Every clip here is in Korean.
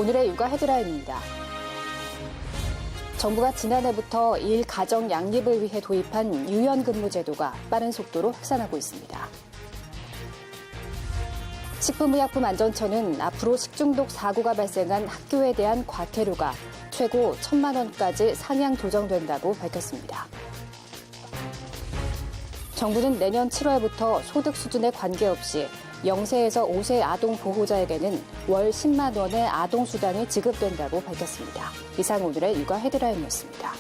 오늘의 육아 헤드라인입니다. 정부가 지난해부터 일 가정 양립을 위해 도입한 유연근무 제도가 빠른 속도로 확산하고 있습니다. 식품의약품안전처는 앞으로 식중독 사고가 발생한 학교에 대한 과태료가 최고 1,000만 원까지 상향 조정된다고 밝혔습니다. 정부는 내년 7월부터 소득 수준에 관계없이 0세에서 5세 아동 보호자에게는 월 10만 원의 아동수당이 지급된다고 밝혔습니다. 이상 오늘의 육아 헤드라인이었습니다.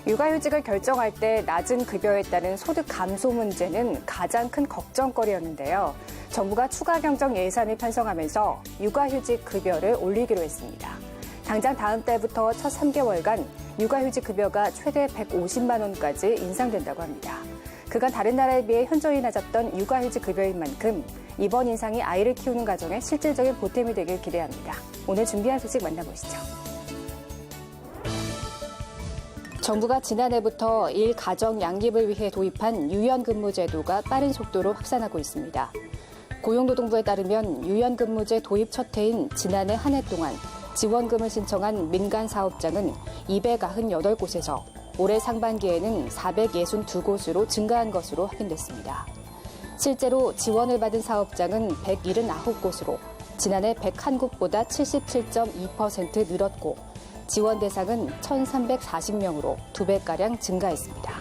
육아휴직을 결정할 때 낮은 급여에 따른 소득 감소 문제는 가장 큰 걱정거리였는데요. 정부가 추가 경정 예산을 편성하면서 육아휴직 급여를 올리기로 했습니다. 당장 다음 달부터 첫 3개월간 육아휴직 급여가 최대 150만 원까지 인상된다고 합니다. 그간 다른 나라에 비해 현저히 낮았던 육아휴직 급여인 만큼 이번 인상이 아이를 키우는 가정에 실질적인 보탬이 되길 기대합니다. 오늘 준비한 소식 만나보시죠. 정부가 지난해부터 일 가정 양립을 위해 도입한 유연근무 제도가 빠른 속도로 확산하고 있습니다. 고용노동부에 따르면 유연근무제 도입 첫 해인 지난해 한 해 동안 지원금을 신청한 민간 사업장은 298곳에서 올해 상반기에는 462곳으로 증가한 것으로 확인됐습니다. 실제로 지원을 받은 사업장은 179곳으로 지난해 101곳보다 77.2% 늘었고 지원 대상은 1,340명으로 2배가량 증가했습니다.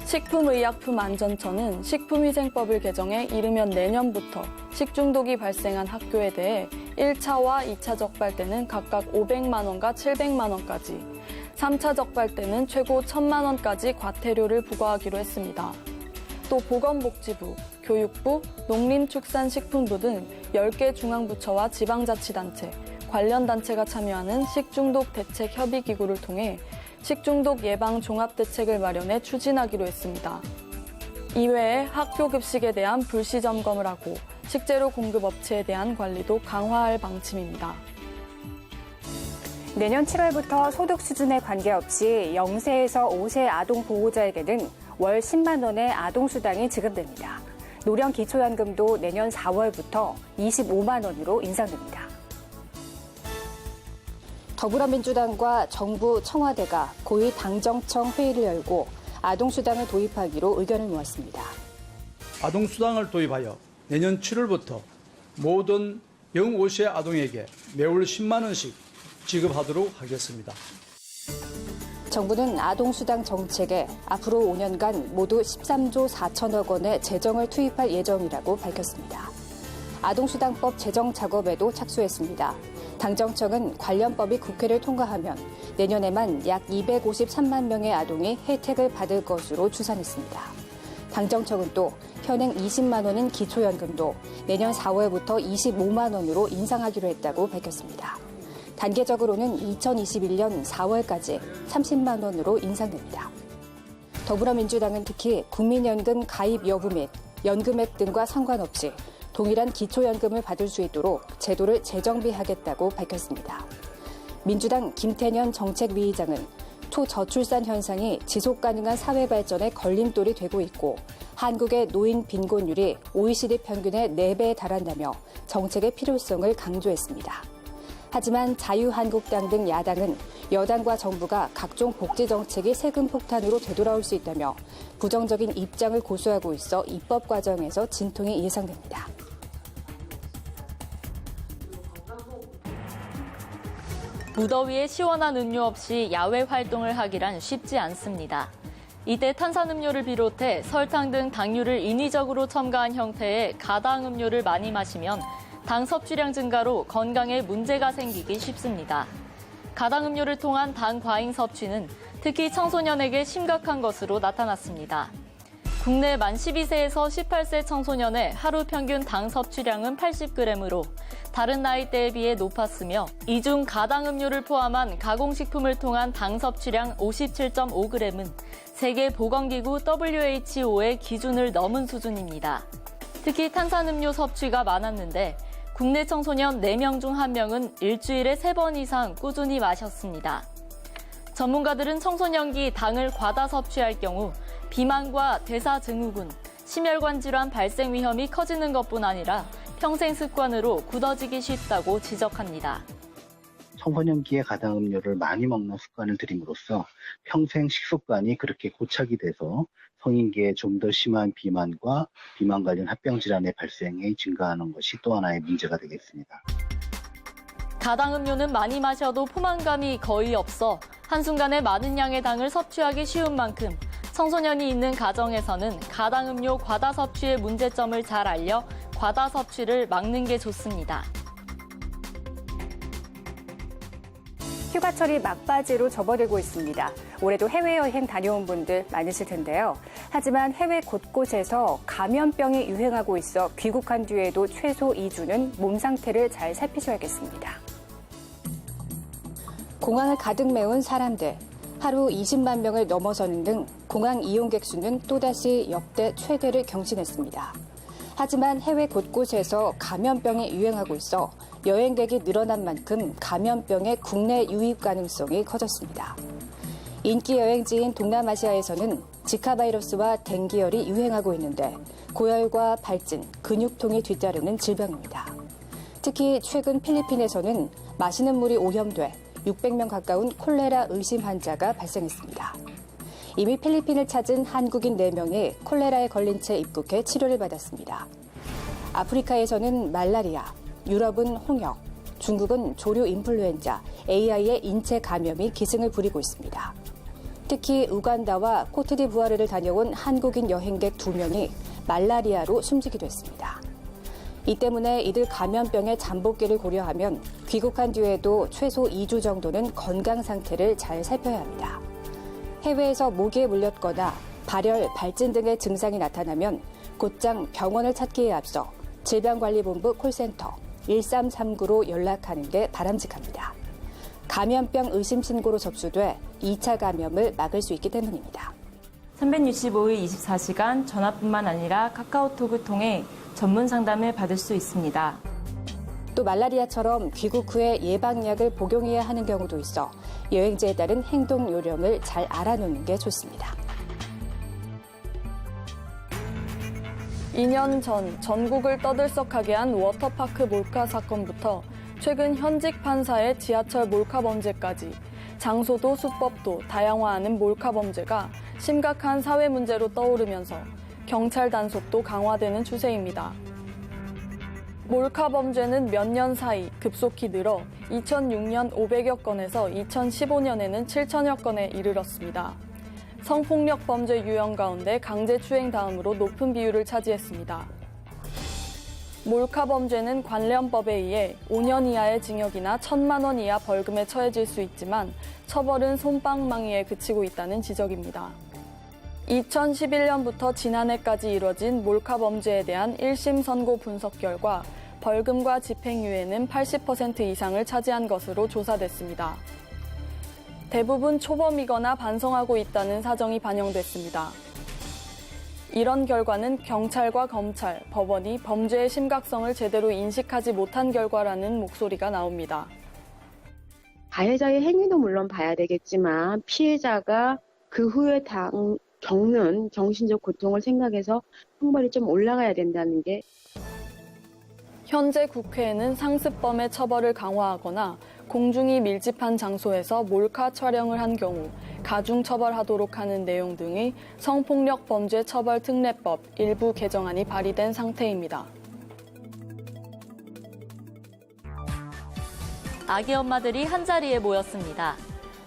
식품의약품안전처는 식품위생법을 개정해 이르면 내년부터 식중독이 발생한 학교에 대해 1차와 2차 적발 때는 각각 500만 원과 700만 원까지, 3차 적발 때는 최고 1,000만 원까지 과태료를 부과하기로 했습니다. 또 보건복지부, 교육부, 농림축산식품부 등 10개 중앙부처와 지방자치단체, 관련 단체가 참여하는 식중독 대책 협의기구를 통해 식중독 예방 종합대책을 마련해 추진하기로 했습니다. 이외에 학교 급식에 대한 불시 점검을 하고 식재료 공급 업체에 대한 관리도 강화할 방침입니다. 내년 7월부터 소득 수준에 관계없이 0세에서 5세 아동 보호자에게는 월 10만 원의 아동수당이 지급됩니다. 노령 기초연금도 내년 4월부터 25만 원으로 인상됩니다. 더불어민주당과 정부, 청와대가 고위 당정청 회의를 열고 아동수당을 도입하기로 의견을 모았습니다. 아동수당을 도입하여 내년 7월부터 모든 0-5세 아동에게 매월 10만 원씩 지급하도록 하겠습니다. 정부는 아동수당 정책에 앞으로 5년간 모두 13조 4천억 원의 재정을 투입할 예정이라고 밝혔습니다. 아동수당법 제정 작업에도 착수했습니다. 당정청은 관련법이 국회를 통과하면 내년에만 약 253만 명의 아동이 혜택을 받을 것으로 추산했습니다. 당정청은 또 현행 20만 원인 기초연금도 내년 4월부터 25만 원으로 인상하기로 했다고 밝혔습니다. 단계적으로는 2021년 4월까지 30만 원으로 인상됩니다. 더불어민주당은 특히 국민연금 가입 여부 및 연금액 등과 상관없이 동일한 기초연금을 받을 수 있도록 제도를 재정비하겠다고 밝혔습니다. 민주당 김태년 정책위의장은 초저출산 현상이 지속가능한 사회 발전의 걸림돌이 되고 있고 한국의 노인 빈곤율이 OECD 평균의 4배에 달한다며 정책의 필요성을 강조했습니다. 하지만 자유한국당 등 야당은 여당과 정부가 각종 복지 정책이 세금 폭탄으로 되돌아올 수 있다며 부정적인 입장을 고수하고 있어 입법 과정에서 진통이 예상됩니다. 무더위에 시원한 음료 없이 야외 활동을 하기란 쉽지 않습니다. 이때 탄산음료를 비롯해 설탕 등 당류를 인위적으로 첨가한 형태의 가당음료를 많이 마시면 당 섭취량 증가로 건강에 문제가 생기기 쉽습니다. 가당음료를 통한 당 과잉 섭취는 특히 청소년에게 심각한 것으로 나타났습니다. 국내 만 12세에서 18세 청소년의 하루 평균 당 섭취량은 80g으로 다른 나이대에 비해 높았으며 이 중 가당음료를 포함한 가공식품을 통한 당 섭취량 57.5g은 세계보건기구 WHO의 기준을 넘은 수준입니다. 특히 탄산음료 섭취가 많았는데 국내 청소년 4명 중 1명은 일주일에 3번 이상 꾸준히 마셨습니다. 전문가들은 청소년기 당을 과다 섭취할 경우 비만과 대사증후군, 심혈관 질환 발생 위험이 커지는 것뿐 아니라 평생 습관으로 굳어지기 쉽다고 지적합니다. 청소년기에 가당음료를 많이 먹는 습관을 들임으로써 평생 식습관이 그렇게 고착이 돼서 성인기에 좀 더 심한 비만과 비만 관련 합병 질환의 발생이 증가하는 것이 또 하나의 문제가 되겠습니다. 가당음료는 많이 마셔도 포만감이 거의 없어 한순간에 많은 양의 당을 섭취하기 쉬운 만큼 청소년이 있는 가정에서는 가당음료 과다 섭취의 문제점을 잘 알려 과다 섭취를 막는 게 좋습니다. 휴가철이 막바지로 접어들고 있습니다. 올해도 해외여행 다녀온 분들 많으실 텐데요. 하지만 해외 곳곳에서 감염병이 유행하고 있어 귀국한 뒤에도 최소 2주는 몸 상태를 잘 살피셔야겠습니다. 공항을 가득 메운 사람들. 하루 20만 명을 넘어서는 등 공항 이용객 수는 또다시 역대 최대를 경신했습니다. 하지만 해외 곳곳에서 감염병이 유행하고 있어 여행객이 늘어난 만큼 감염병의 국내 유입 가능성이 커졌습니다. 인기 여행지인 동남아시아에서는 지카 바이러스와 댕기열이 유행하고 있는데 고열과 발진, 근육통이 뒤따르는 질병입니다. 특히 최근 필리핀에서는 마시는 물이 오염돼 600명 가까운 콜레라 의심 환자가 발생했습니다. 이미 필리핀을 찾은 한국인 4명이 콜레라에 걸린 채 입국해 치료를 받았습니다. 아프리카에서는 말라리아, 유럽은 홍역, 중국은 조류 인플루엔자, AI의 인체 감염이 기승을 부리고 있습니다. 특히 우간다와 코트디부아르를 다녀온 한국인 여행객 2명이 말라리아로 숨지기도 했습니다. 이 때문에 이들 감염병의 잠복기를 고려하면 귀국한 뒤에도 최소 2주 정도는 건강 상태를 잘 살펴야 합니다. 해외에서 모기에 물렸거나 발열, 발진 등의 증상이 나타나면 곧장 병원을 찾기에 앞서 질병관리본부 콜센터 1339로 연락하는 게 바람직합니다. 감염병 의심 신고로 접수돼 2차 감염을 막을 수 있기 때문입니다. 365일 24시간 전화뿐만 아니라 카카오톡을 통해 전문 상담을 받을 수 있습니다. 또 말라리아처럼 귀국 후에 예방약을 복용해야 하는 경우도 있어 여행지에 따른 행동 요령을 잘 알아놓는 게 좋습니다. 2년 전 전국을 떠들썩하게 한 워터파크 몰카 사건부터 최근 현직 판사의 지하철 몰카 범죄까지 장소도 수법도 다양화하는 몰카 범죄가 심각한 사회 문제로 떠오르면서 경찰 단속도 강화되는 추세입니다. 몰카 범죄는 몇 년 사이 급속히 늘어 2006년 500여 건에서 2015년에는 7천여 건에 이르렀습니다. 성폭력 범죄 유형 가운데 강제추행 다음으로 높은 비율을 차지했습니다. 몰카 범죄는 관련법에 의해 5년 이하의 징역이나 1,000만 원 이하 벌금에 처해질 수 있지만 처벌은 솜방망이에 그치고 있다는 지적입니다. 2011년부터 지난해까지 이뤄진 몰카 범죄에 대한 1심 선고 분석 결과 벌금과 집행유예는 80% 이상을 차지한 것으로 조사됐습니다. 대부분 초범이거나 반성하고 있다는 사정이 반영됐습니다. 이런 결과는 경찰과 검찰, 법원이 범죄의 심각성을 제대로 인식하지 못한 결과라는 목소리가 나옵니다. 가해자의 행위도 물론 봐야 되겠지만 피해자가 그 후에 겪는 정신적 고통을 생각해서 형벌이 좀 올라가야 된다는 게 현재 국회에는 상습범의 처벌을 강화하거나 공중이 밀집한 장소에서 몰카 촬영을 한 경우 가중 처벌하도록 하는 내용 등의 성폭력 범죄 처벌 특례법 일부 개정안이 발의된 상태입니다. 아기 엄마들이 한자리에 모였습니다.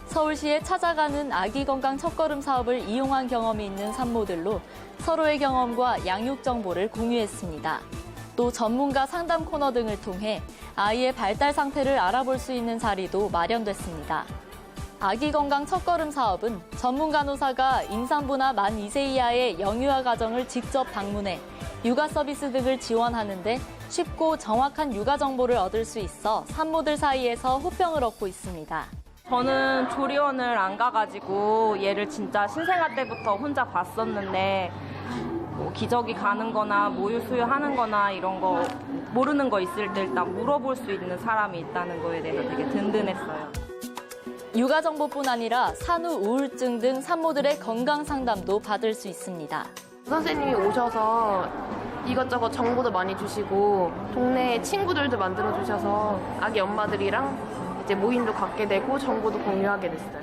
서울시에 찾아가는 아기 건강 첫걸음 사업을 이용한 경험이 있는 산모들로 서로의 경험과 양육 정보를 공유했습니다. 또 전문가 상담 코너 등을 통해 아이의 발달 상태를 알아볼 수 있는 자리도 마련됐습니다. 아기 건강 첫걸음 사업은 전문 간호사가 임산부나 만 2세 이하의 영유아 가정을 직접 방문해 육아 서비스 등을 지원하는데 쉽고 정확한 육아 정보를 얻을 수 있어 산모들 사이에서 호평을 얻고 있습니다. 저는 조리원을 안 가가지고 얘를 진짜 신생아 때부터 혼자 봤었는데 뭐 기저귀 가는 거나 모유 수유하는 거나 이런 거 모르는 거 있을 때 일단 물어볼 수 있는 사람이 있다는 거에 대해서 되게 든든했어요. 육아 정보뿐 아니라 산후 우울증 등 산모들의 건강 상담도 받을 수 있습니다. 선생님이 오셔서 이것저것 정보도 많이 주시고 동네 친구들도 만들어 주셔서 아기 엄마들이랑 이제 모임도 갖게 되고 정보도 공유하게 됐어요.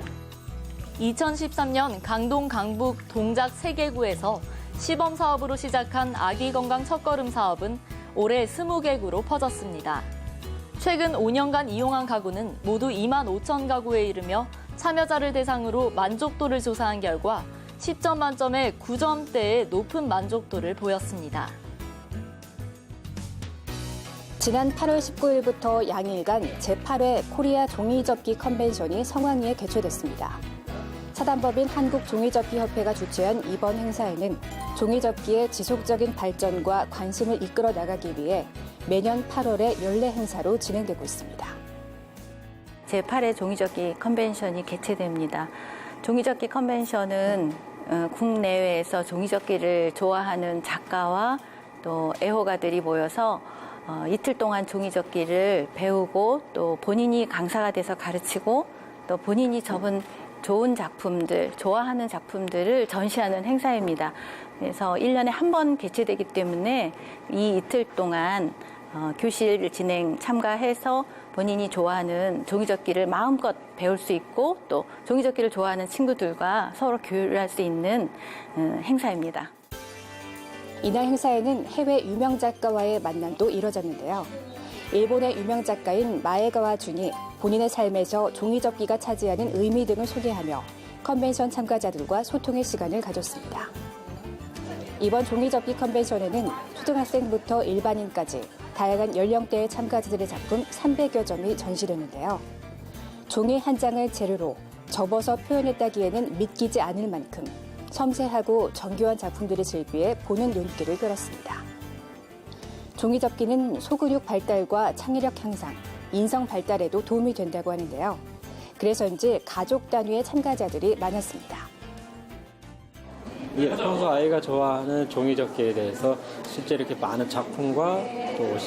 2013년 강동 강북 동작 3개구에서 시범 사업으로 시작한 아기 건강 첫걸음 사업은 올해 20개구로 퍼졌습니다. 최근 5년간 이용한 가구는 모두 2만 5천 가구에 이르며 참여자를 대상으로 만족도를 조사한 결과 10점 만점에 9점대의 높은 만족도를 보였습니다. 지난 8월 19일부터 양일간 제8회 코리아 종이접기 컨벤션이 성황리에 개최됐습니다. 사단법인 한국종이접기협회가 주최한 이번 행사에는 종이접기의 지속적인 발전과 관심을 이끌어 나가기 위해 매년 8월에 연례 행사로 진행되고 있습니다. 제8회 종이접기 컨벤션이 개최됩니다. 종이접기 컨벤션은 국내외에서 종이접기를 좋아하는 작가와 또 애호가들이 모여서 이틀 동안 종이접기를 배우고 또 본인이 강사가 돼서 가르치고 또 본인이 접은 좋은 작품들, 좋아하는 작품들을 전시하는 행사입니다. 그래서 1년에 한 번 개최되기 때문에 이 이틀 동안 교실 진행 참가해서 본인이 좋아하는 종이접기를 마음껏 배울 수 있고 또 종이접기를 좋아하는 친구들과 서로 교류를 할 수 있는 행사입니다. 이날 행사에는 해외 유명 작가와의 만남도 이뤄졌는데요. 일본의 유명 작가인 마에가와 준이 본인의 삶에서 종이접기가 차지하는 의미 등을 소개하며 컨벤션 참가자들과 소통의 시간을 가졌습니다. 이번 종이접기 컨벤션에는 초등학생부터 일반인까지 다양한 연령대의 참가자들의 작품 300여 점이 전시되는데요. 종이 한 장을 재료로 접어서 표현했다기에는 믿기지 않을 만큼 섬세하고 정교한 작품들이 즐비해 보는 눈길을 끌었습니다. 종이접기는 소근육 발달과 창의력 향상, 인성 발달에도 도움이 된다고 하는데요. 그래서인지 가족 단위의 참가자들이 많았습니다. 평소 아이가 좋아하는 종이접기에 대해서 실제 이렇게 많은 작품과 또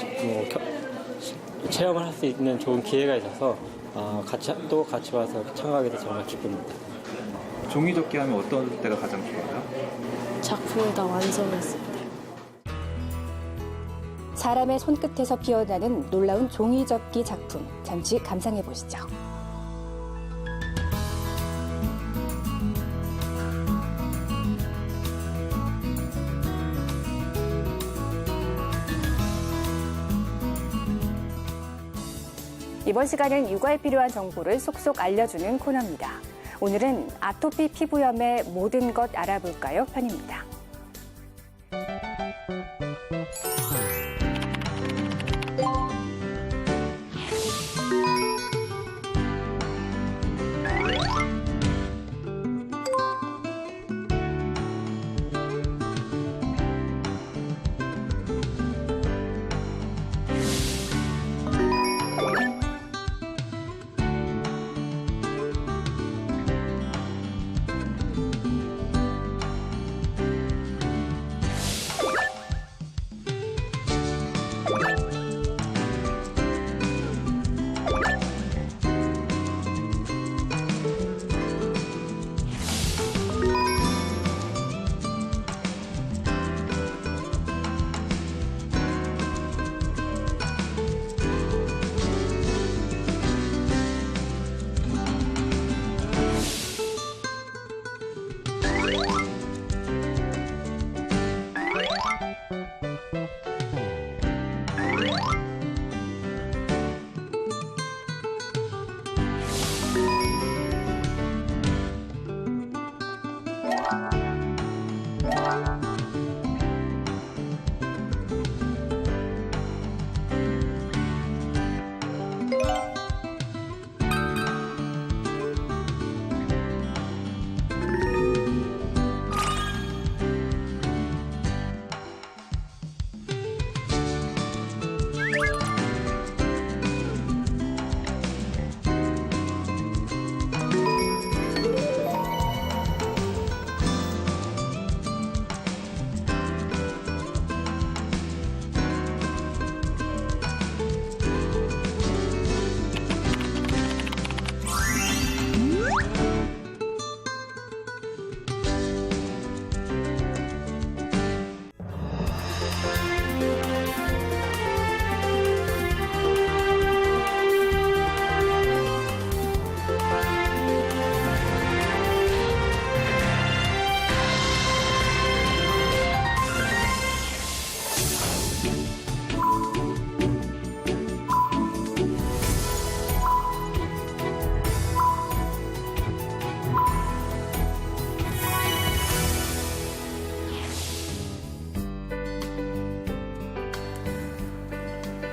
체험을 할 수 있는 좋은 기회가 있어서 같이 와서 참가하게 돼서 정말 기쁩니다. 종이접기 하면 어떤 때가 가장 좋아요? 작품을 다 완성했을 때. 사람의 손끝에서 피어나는 놀라운 종이접기 작품, 잠시 감상해 보시죠. 이번 시간은 육아에 필요한 정보를 속속 알려주는 코너입니다. 오늘은 아토피 피부염의 모든 것 알아볼까요? 편입니다.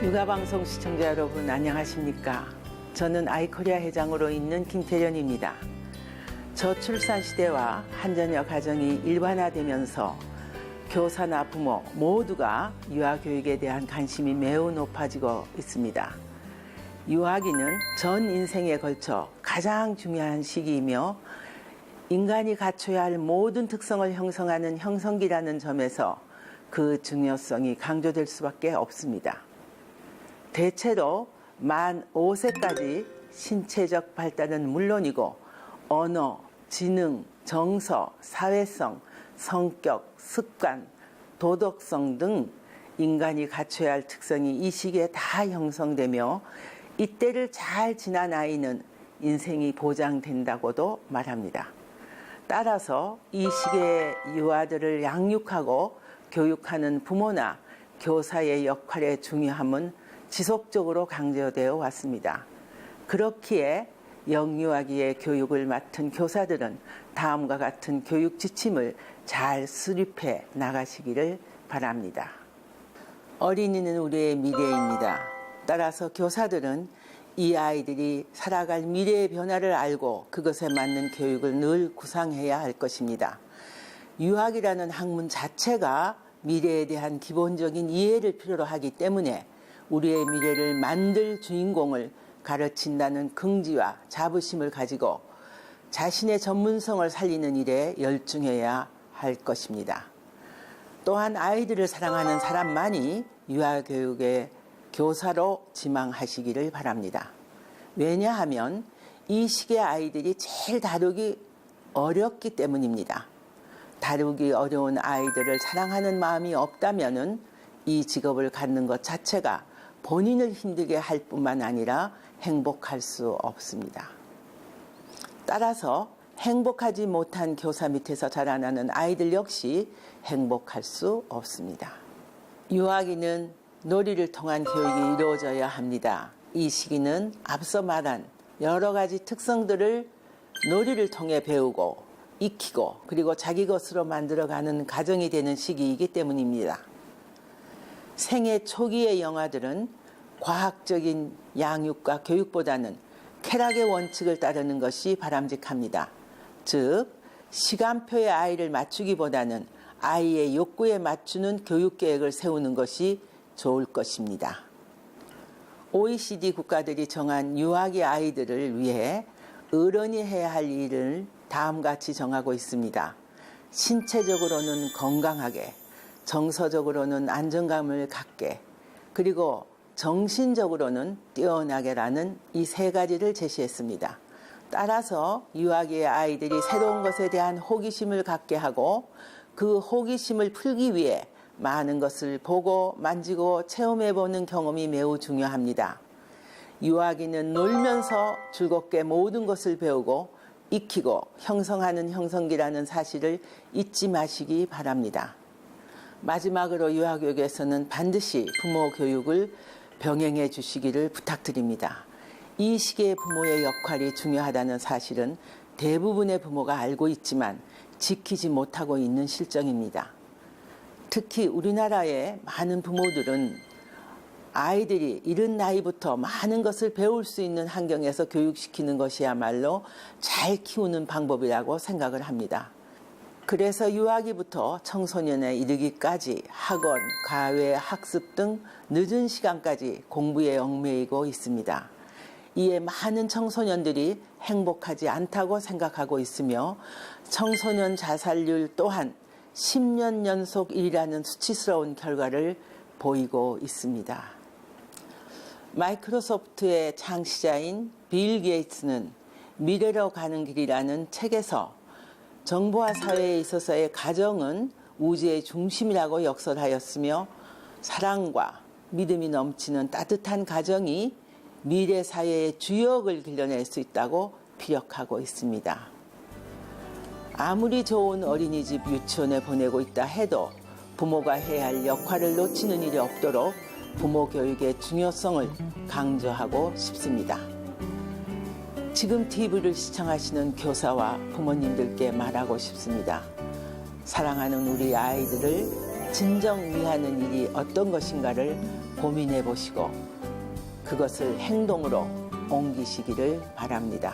육아방송 시청자 여러분 안녕하십니까? 저는 아이코리아 회장으로 있는 김태련입니다. 저출산 시대와 한자녀 가정이 일반화되면서 교사나 부모 모두가 유아교육에 대한 관심이 매우 높아지고 있습니다. 유아기는 전 인생에 걸쳐 가장 중요한 시기이며 인간이 갖춰야 할 모든 특성을 형성하는 형성기라는 점에서 그 중요성이 강조될 수밖에 없습니다. 대체로 만 5세까지 신체적 발달은 물론이고 언어, 지능, 정서, 사회성, 성격, 습관, 도덕성 등 인간이 갖춰야 할 특성이 이 시기에 다 형성되며 이때를 잘 지난 아이는 인생이 보장된다고도 말합니다. 따라서 이 시기에 유아들을 양육하고 교육하는 부모나 교사의 역할의 중요함은 지속적으로 강조되어 왔습니다. 그렇기에 영유아기의 교육을 맡은 교사들은 다음과 같은 교육 지침을 잘 수립해 나가시기를 바랍니다. 어린이는 우리의 미래입니다. 따라서 교사들은 이 아이들이 살아갈 미래의 변화를 알고 그것에 맞는 교육을 늘 구상해야 할 것입니다. 유학이라는 학문 자체가 미래에 대한 기본적인 이해를 필요로 하기 때문에 우리의 미래를 만들 주인공을 가르친다는 긍지와 자부심을 가지고 자신의 전문성을 살리는 일에 열중해야 할 것입니다. 또한 아이들을 사랑하는 사람만이 유아교육의 교사로 지망하시기를 바랍니다. 왜냐하면 이 시기의 아이들이 제일 다루기 어렵기 때문입니다. 다루기 어려운 아이들을 사랑하는 마음이 없다면은 이 직업을 갖는 것 자체가 본인을 힘들게 할 뿐만 아니라 행복할 수 없습니다. 따라서 행복하지 못한 교사 밑에서 자라나는 아이들 역시 행복할 수 없습니다. 유아기는 놀이를 통한 교육이 이루어져야 합니다. 이 시기는 앞서 말한 여러 가지 특성들을 놀이를 통해 배우고 익히고 그리고 자기 것으로 만들어가는 과정이 되는 시기이기 때문입니다. 생애 초기의 영아들은 과학적인 양육과 교육보다는 쾌락의 원칙을 따르는 것이 바람직합니다. 즉, 시간표에 아이를 맞추기보다는 아이의 욕구에 맞추는 교육 계획을 세우는 것이 좋을 것입니다. OECD 국가들이 정한 유아기 아이들을 위해 어른이 해야 할 일을 다음과 같이 정하고 있습니다. 신체적으로는 건강하게, 정서적으로는 안정감을 갖게, 그리고 정신적으로는 뛰어나게라는 이 세 가지를 제시했습니다. 따라서 유아기의 아이들이 새로운 것에 대한 호기심을 갖게 하고 그 호기심을 풀기 위해 많은 것을 보고 만지고 체험해보는 경험이 매우 중요합니다. 유아기는 놀면서 즐겁게 모든 것을 배우고 익히고 형성하는 형성기라는 사실을 잊지 마시기 바랍니다. 마지막으로 유아교육에서는 반드시 부모 교육을 병행해 주시기를 부탁드립니다. 이 시기에 부모의 역할이 중요하다는 사실은 대부분의 부모가 알고 있지만 지키지 못하고 있는 실정입니다. 특히 우리나라의 많은 부모들은 아이들이 이른 나이부터 많은 것을 배울 수 있는 환경에서 교육시키는 것이야말로 잘 키우는 방법이라고 생각을 합니다. 그래서 유아기부터 청소년에 이르기까지 학원, 과외, 학습 등 늦은 시간까지 공부에 얽매이고 있습니다. 이에 많은 청소년들이 행복하지 않다고 생각하고 있으며 청소년 자살률 또한 10년 연속 1위라는 수치스러운 결과를 보이고 있습니다. 마이크로소프트의 창시자인 빌 게이츠는 미래로 가는 길이라는 책에서 정보화 사회에 있어서의 가정은 우주의 중심이라고 역설하였으며 사랑과 믿음이 넘치는 따뜻한 가정이 미래 사회의 주역을 길러낼 수 있다고 피력하고 있습니다. 아무리 좋은 어린이집 유치원에 보내고 있다 해도 부모가 해야 할 역할을 놓치는 일이 없도록 부모 교육의 중요성을 강조하고 싶습니다. 지금 TV를 시청하시는 교사와 부모님들께 말하고 싶습니다. 사랑하는 우리 아이들을 진정 위하는 일이 어떤 것인가를 고민해 보시고 그것을 행동으로 옮기시기를 바랍니다.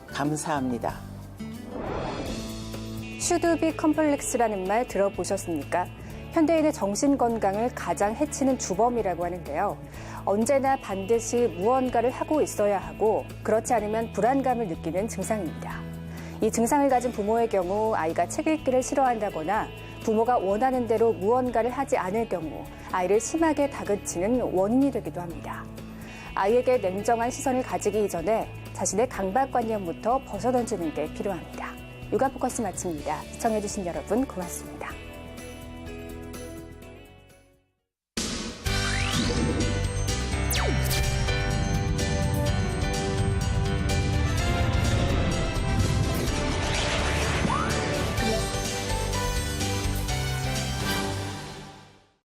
감사합니다. 슈드비 컴플렉스라는 말 들어보셨습니까? 현대인의 정신건강을 가장 해치는 주범이라고 하는데요. 언제나 반드시 무언가를 하고 있어야 하고 그렇지 않으면 불안감을 느끼는 증상입니다. 이 증상을 가진 부모의 경우 아이가 책 읽기를 싫어한다거나 부모가 원하는 대로 무언가를 하지 않을 경우 아이를 심하게 다그치는 원인이 되기도 합니다. 아이에게 냉정한 시선을 가지기 이전에 자신의 강박관념부터 벗어던지는 게 필요합니다. 육아포커스 마칩니다. 시청해주신 여러분 고맙습니다.